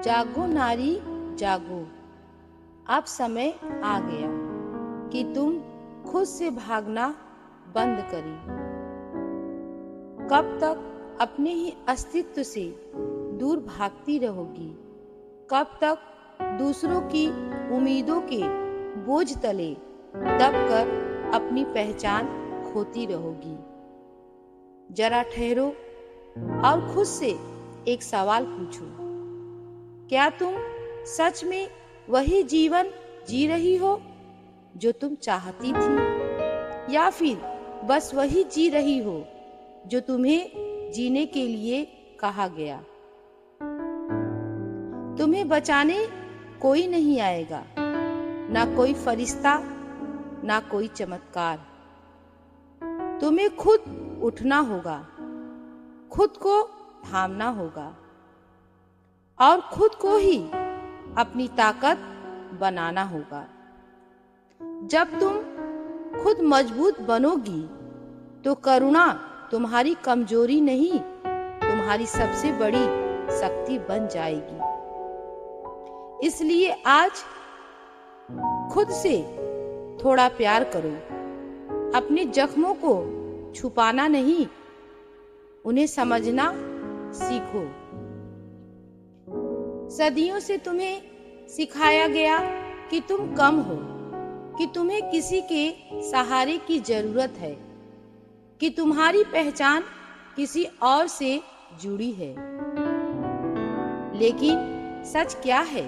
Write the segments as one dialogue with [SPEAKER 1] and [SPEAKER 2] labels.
[SPEAKER 1] जागो नारी जागो, अब समय आ गया कि तुम खुद से भागना बंद करी। कब तक अपने ही अस्तित्व से दूर भागती रहोगी? कब तक दूसरों की उम्मीदों के बोझ तले दबकर अपनी पहचान खोती रहोगी? जरा ठहरो और खुद से एक सवाल पूछो, क्या तुम सच में वही जीवन जी रही हो जो तुम चाहती थी, या फिर बस वही जी रही हो जो तुम्हें जीने के लिए कहा गया? तुम्हें बचाने कोई नहीं आएगा, ना कोई फरिश्ता, ना कोई चमत्कार। तुम्हें खुद उठना होगा, खुद को थामना होगा और खुद को ही अपनी ताकत बनाना होगा। जब तुम खुद मजबूत बनोगी तो करुणा तुम्हारी कमजोरी नहीं, तुम्हारी सबसे बड़ी शक्ति बन जाएगी। इसलिए आज खुद से थोड़ा प्यार करो। अपने जख्मों को छुपाना नहीं, उन्हें समझना सीखो। सदियों से तुम्हें सिखाया गया कि तुम कम हो, कि तुम्हें किसी के सहारे की जरूरत है, कि तुम्हारी पहचान किसी और से जुड़ी है। लेकिन सच क्या है?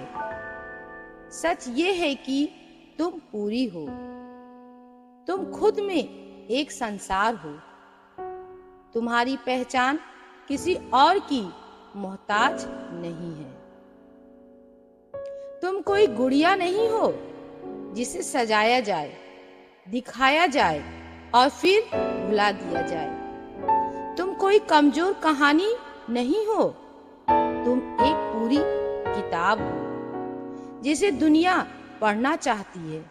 [SPEAKER 1] सच ये है कि तुम पूरी हो। तुम खुद में एक संसार हो। तुम्हारी पहचान किसी और की मोहताज नहीं है। तुम कोई गुड़िया नहीं हो जिसे सजाया जाए, दिखाया जाए और फिर भुला दिया जाए। तुम कोई कमजोर कहानी नहीं हो, तुम एक पूरी किताब हो जिसे दुनिया पढ़ना चाहती है।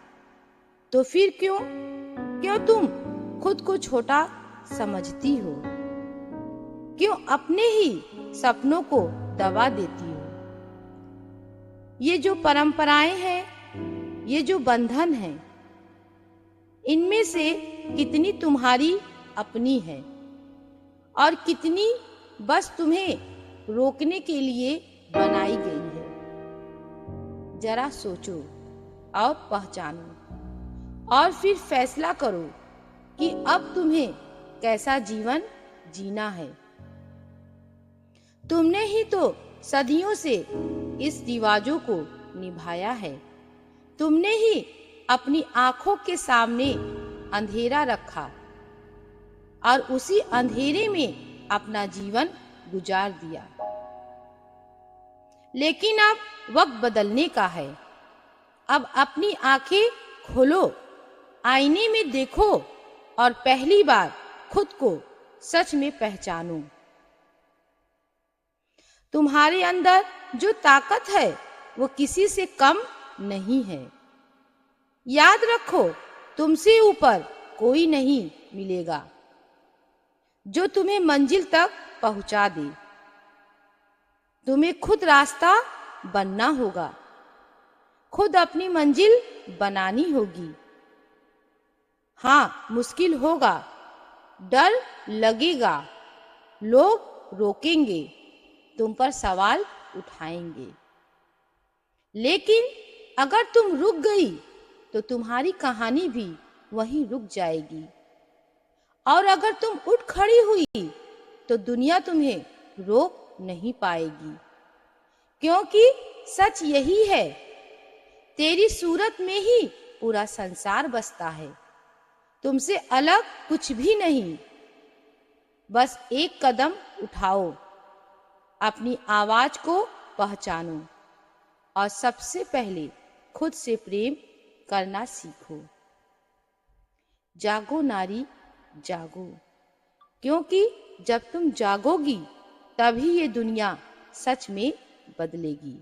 [SPEAKER 1] तो फिर क्यों तुम खुद को छोटा समझती हो? क्यों अपने ही सपनों को दबा देती हो? ये जो परंपराएं हैं, ये जो बंधन हैं, इनमें से कितनी तुम्हारी अपनी है और कितनी बस तुम्हें रोकने के लिए बनाई गई है? जरा सोचो और पहचानो और फिर फैसला करो कि अब तुम्हें कैसा जीवन जीना है। तुमने ही तो सदियों से इस रिवाजों को निभाया है। तुमने ही अपनी आंखों के सामने अंधेरा रखा और उसी अंधेरे में अपना जीवन गुजार दिया। लेकिन अब वक्त बदलने का है। अब अपनी आंखें खोलो, आईने में देखो और पहली बार खुद को सच में पहचानो। तुम्हारे अंदर जो ताकत है वो किसी से कम नहीं है। याद रखो, तुमसे ऊपर कोई नहीं मिलेगा जो तुम्हें मंजिल तक पहुंचा दे। तुम्हें खुद रास्ता बनना होगा, खुद अपनी मंजिल बनानी होगी। हाँ, मुश्किल होगा, डर लगेगा, लोग रोकेंगे, तुम पर सवाल उठाएंगे। लेकिन अगर तुम रुक गई तो तुम्हारी कहानी भी वहीं रुक जाएगी। और अगर तुम उठ खड़ी हुई तो दुनिया तुम्हें रोक नहीं पाएगी। क्योंकि सच यही है, तेरी सूरत में ही पूरा संसार बसता है। तुमसे अलग कुछ भी नहीं। बस एक कदम उठाओ, अपनी आवाज को पहचानो और सबसे पहले खुद से प्रेम करना सीखो। जागो नारी जागो, क्योंकि जब तुम जागोगी तभी ये दुनिया सच में बदलेगी।